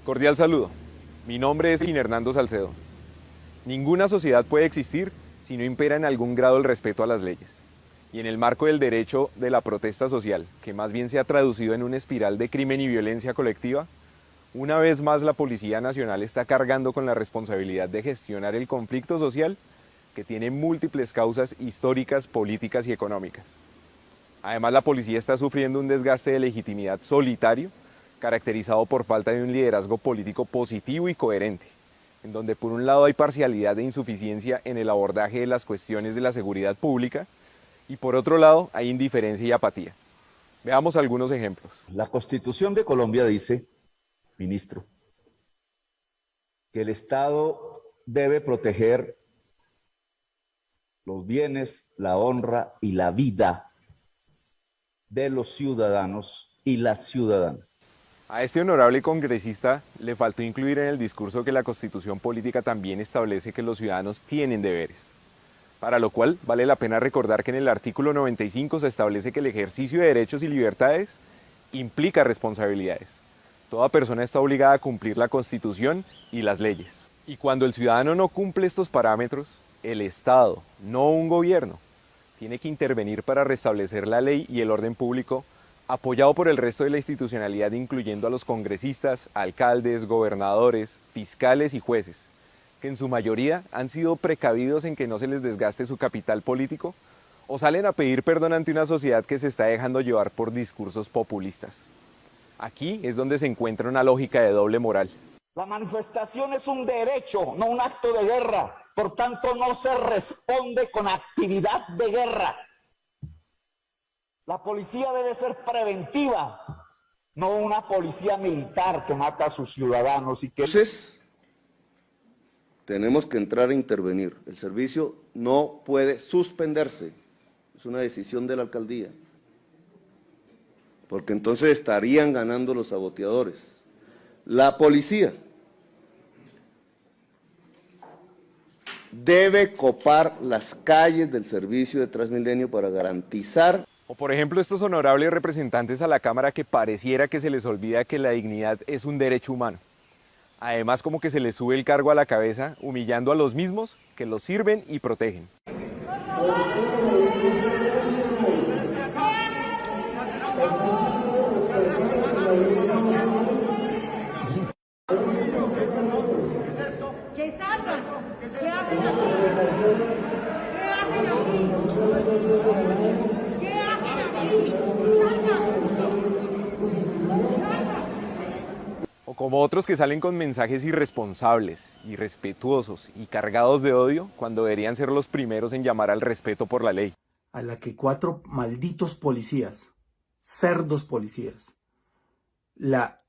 Cordial saludo. Mi nombre es Hernando Salcedo. Ninguna sociedad puede existir si no impera en algún grado el respeto a las leyes. Y en el marco del derecho de la protesta social, que más bien se ha traducido en una espiral de crimen y violencia colectiva, una vez más la Policía Nacional está cargando con la responsabilidad de gestionar el conflicto social que tiene múltiples causas históricas, políticas y económicas. Además, la policía está sufriendo un desgaste de legitimidad solitario, caracterizado por falta de un liderazgo político positivo y coherente, en donde por un lado hay parcialidad e insuficiencia en el abordaje de las cuestiones de la seguridad pública y por otro lado hay indiferencia y apatía. Veamos algunos ejemplos. La Constitución de Colombia dice, ministro, que el Estado debe proteger los bienes, la honra y la vida de los ciudadanos y las ciudadanas. A este honorable congresista le faltó incluir en el discurso que la Constitución política también establece que los ciudadanos tienen deberes, para lo cual vale la pena recordar que en el artículo 95 se establece que el ejercicio de derechos y libertades implica responsabilidades. Toda persona está obligada a cumplir la Constitución y las leyes. Y cuando el ciudadano no cumple estos parámetros, el Estado, no un gobierno, tiene que intervenir para restablecer la ley y el orden público, apoyado por el resto de la institucionalidad, incluyendo a los congresistas, alcaldes, gobernadores, fiscales y jueces, que en su mayoría han sido precavidos en que no se les desgaste su capital político o salen a pedir perdón ante una sociedad que se está dejando llevar por discursos populistas. Aquí es donde se encuentra una lógica de doble moral. La manifestación es un derecho, no un acto de guerra. Por tanto, no se responde con actividad de guerra. La policía debe ser preventiva, no una policía militar que mata a sus ciudadanos y que... Entonces, tenemos que entrar a intervenir. El servicio no puede suspenderse. Es una decisión de la alcaldía. Porque entonces estarían ganando los saboteadores. La policía debe copar las calles del servicio de Transmilenio para garantizar. O por ejemplo estos honorables representantes a la Cámara que pareciera que se les olvida que la dignidad es un derecho humano. Además como que se les sube el cargo a la cabeza, humillando a los mismos que los sirven y protegen. ¿Qué salgan? ¿Qué hacen aquí? ¿Qué hacen aquí? ¿Qué hacen aquí? ¡Salgan! O como otros que salen con mensajes irresponsables, irrespetuosos y cargados de odio cuando deberían ser los primeros en llamar al respeto por la ley. A la que 4 malditos policías, cerdos policías, la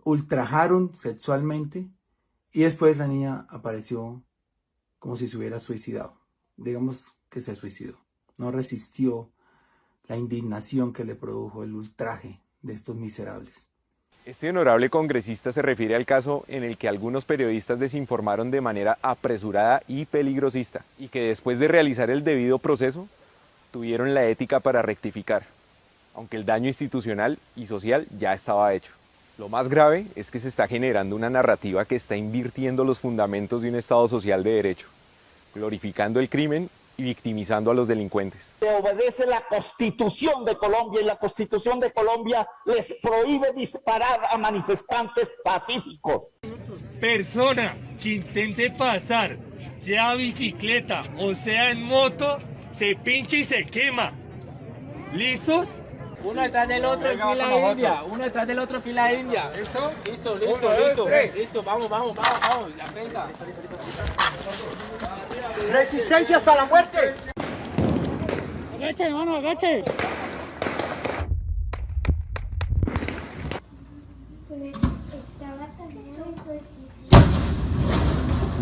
ultrajaron sexualmente y después la niña apareció como si se hubiera suicidado. Digamos que se suicidó. No resistió la indignación que le produjo el ultraje de estos miserables. Este honorable congresista se refiere al caso en el que algunos periodistas desinformaron de manera apresurada y peligrosista y que después de realizar el debido proceso tuvieron la ética para rectificar, aunque el daño institucional y social ya estaba hecho. Lo más grave es que se está generando una narrativa que está invirtiendo los fundamentos de un Estado social de derecho, glorificando el crimen y victimizando a los delincuentes. Obedece la Constitución de Colombia y la Constitución de Colombia les prohíbe disparar a manifestantes pacíficos. Persona que intente pasar, sea bicicleta o sea en moto, se pincha y se quema. ¿Listos? Uno detrás del otro en fila india. Uno detrás del otro en fila india. ¿Listo? Listo. Vamos. La prensa. ¡Resistencia hasta la muerte! ¡Agache, hermano, agache!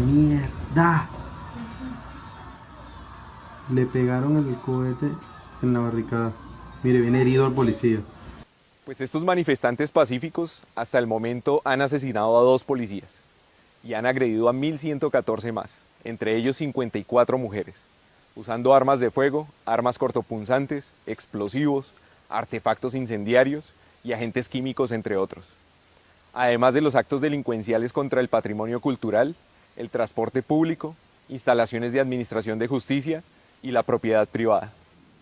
¡Mierda! Le pegaron el cohete en la barricada. Mire, viene herido el policía. Pues estos manifestantes pacíficos hasta el momento han asesinado a 2 policías y han agredido a 1.114 más, entre ellos 54 mujeres, usando armas de fuego, armas cortopunzantes, explosivos, artefactos incendiarios y agentes químicos, entre otros. además de los actos delincuenciales contra el patrimonio cultural, el transporte público, instalaciones de administración de justicia y la propiedad privada.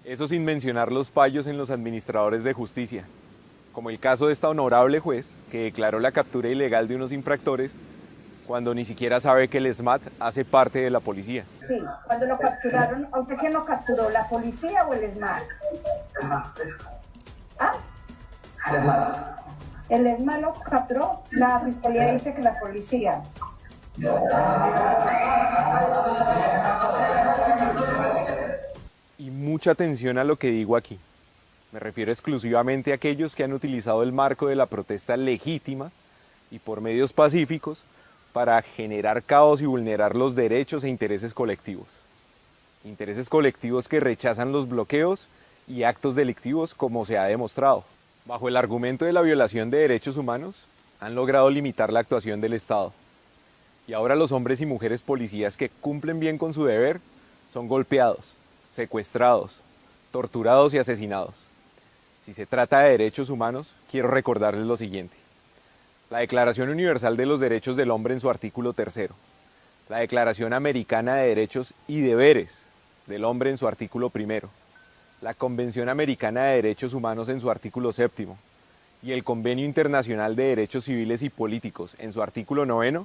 Eso sin mencionar los fallos en los administradores de justicia, como el caso de esta honorable juez que declaró la captura ilegal de unos infractores cuando ni siquiera sabe que el SMAT hace parte de la policía. Sí, cuando lo capturaron, ¿a usted quién lo capturó? ¿La policía o el SMAT? ¿Ah? El SMAT lo capturó, la fiscalía dice que la policía. Y mucha atención a lo que digo aquí. Me refiero exclusivamente a aquellos que han utilizado el marco de la protesta legítima y por medios pacíficos para generar caos y vulnerar los derechos e intereses colectivos. Intereses colectivos que rechazan los bloqueos y actos delictivos como se ha demostrado. Bajo el argumento de la violación de derechos humanos, han logrado limitar la actuación del Estado. Y ahora los hombres y mujeres policías que cumplen bien con su deber son golpeados, secuestrados, torturados y asesinados. Si se trata de derechos humanos, quiero recordarles lo siguiente. La Declaración Universal de los Derechos del Hombre en su artículo 3, la Declaración Americana de Derechos y Deberes del Hombre en su artículo 1, la Convención Americana de Derechos Humanos en su artículo 7 y el Convenio Internacional de Derechos Civiles y Políticos en su artículo 9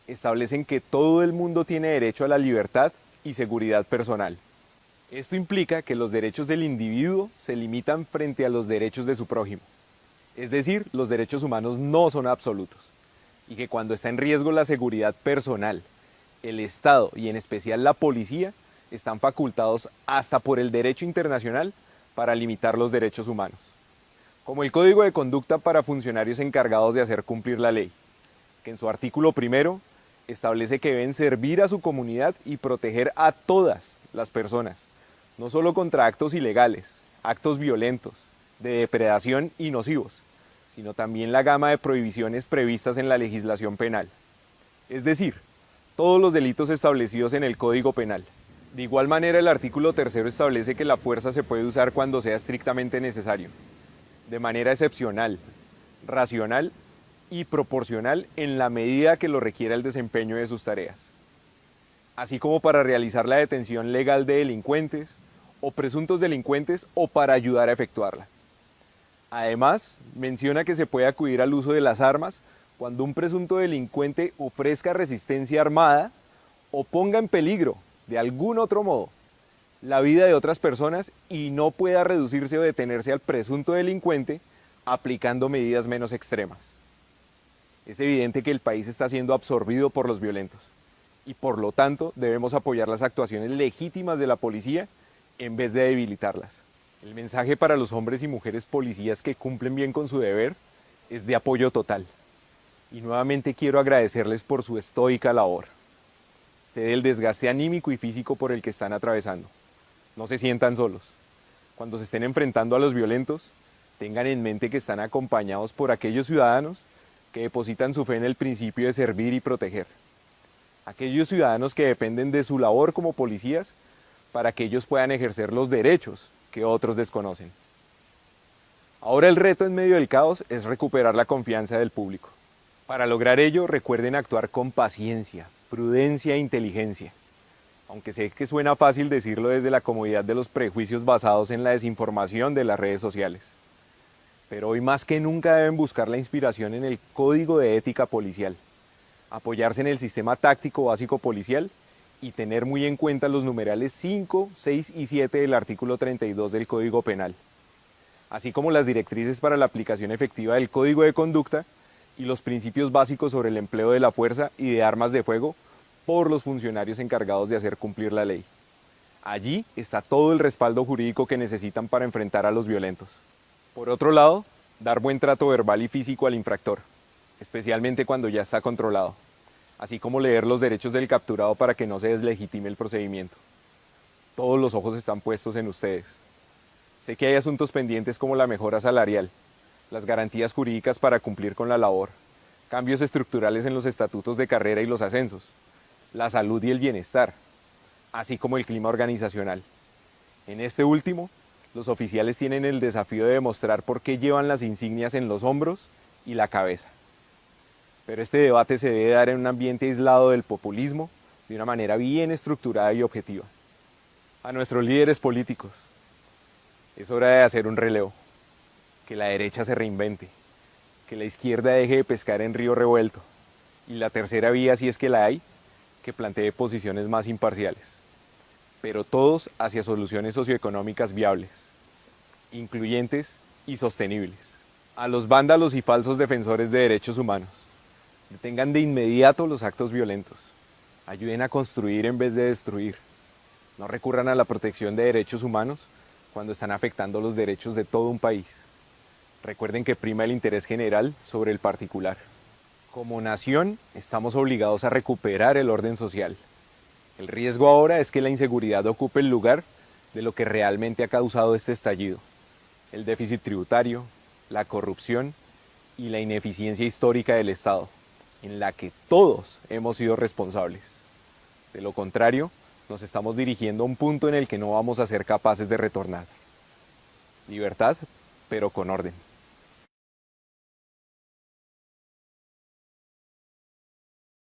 establecen que todo el mundo tiene derecho a la libertad y seguridad personal. Esto implica que los derechos del individuo se limitan frente a los derechos de su prójimo. Es decir, los derechos humanos no son absolutos, y que cuando está en riesgo la seguridad personal, el Estado y en especial la policía están facultados hasta por el derecho internacional para limitar los derechos humanos, como el Código de Conducta para funcionarios encargados de hacer cumplir la ley, que en su artículo 1 establece que deben servir a su comunidad y proteger a todas las personas, no solo contra actos ilegales, actos violentos, de depredación y nocivos, sino también la gama de prohibiciones previstas en la legislación penal. Es decir, todos los delitos establecidos en el Código Penal. De igual manera, el artículo 3 establece que la fuerza se puede usar cuando sea estrictamente necesario, de manera excepcional, racional y proporcional en la medida que lo requiera el desempeño de sus tareas, así como para realizar la detención legal de delincuentes o presuntos delincuentes o para ayudar a efectuarla. Además, menciona que se puede acudir al uso de las armas cuando un presunto delincuente ofrezca resistencia armada o ponga en peligro, de algún otro modo, la vida de otras personas y no pueda reducirse o detenerse al presunto delincuente aplicando medidas menos extremas. Es evidente que el país está siendo absorbido por los violentos y por lo tanto debemos apoyar las actuaciones legítimas de la policía en vez de debilitarlas. El mensaje para los hombres y mujeres policías que cumplen bien con su deber es de apoyo total. Y nuevamente quiero agradecerles por su estoica labor. Sé del desgaste anímico y físico por el que están atravesando. No se sientan solos. Cuando se estén enfrentando a los violentos, tengan en mente que están acompañados por aquellos ciudadanos que depositan su fe en el principio de servir y proteger. Aquellos ciudadanos que dependen de su labor como policías para que ellos puedan ejercer los derechos que otros desconocen. Ahora el reto en medio del caos es recuperar la confianza del público. Para lograr ello, recuerden actuar con paciencia, prudencia e inteligencia. Aunque sé que suena fácil decirlo desde la comodidad de los prejuicios basados en la desinformación de las redes sociales. Pero hoy más que nunca deben buscar la inspiración en el Código de Ética Policial, apoyarse en el Sistema Táctico Básico Policial y tener muy en cuenta los numerales 5, 6 y 7 del artículo 32 del Código Penal, así como las directrices para la aplicación efectiva del Código de Conducta y los principios básicos sobre el empleo de la fuerza y de armas de fuego por los funcionarios encargados de hacer cumplir la ley. Allí está todo el respaldo jurídico que necesitan para enfrentar a los violentos. Por otro lado, dar buen trato verbal y físico al infractor, especialmente cuando ya está controlado, así como leer los derechos del capturado para que no se deslegitime el procedimiento. Todos los ojos están puestos en ustedes. Sé que hay asuntos pendientes como la mejora salarial, las garantías jurídicas para cumplir con la labor, cambios estructurales en los estatutos de carrera y los ascensos, la salud y el bienestar, así como el clima organizacional. En este último, los oficiales tienen el desafío de demostrar por qué llevan las insignias en los hombros y la cabeza. Pero este debate se debe dar en un ambiente aislado del populismo, de una manera bien estructurada y objetiva. A nuestros líderes políticos, es hora de hacer un relevo, que la derecha se reinvente, que la izquierda deje de pescar en río revuelto, y la tercera vía, si es que la hay, que plantee posiciones más imparciales, pero todos hacia soluciones socioeconómicas viables, incluyentes y sostenibles. A los vándalos y falsos defensores de derechos humanos, detengan de inmediato los actos violentos, ayuden a construir en vez de destruir, no recurran a la protección de derechos humanos cuando están afectando los derechos de todo un país. Recuerden que prima el interés general sobre el particular. Como nación, estamos obligados a recuperar el orden social. El riesgo ahora es que la inseguridad ocupe el lugar de lo que realmente ha causado este estallido: el déficit tributario, la corrupción y la ineficiencia histórica del Estado, en la que todos hemos sido responsables. De lo contrario, nos estamos dirigiendo a un punto en el que no vamos a ser capaces de retornar. Libertad, pero con orden.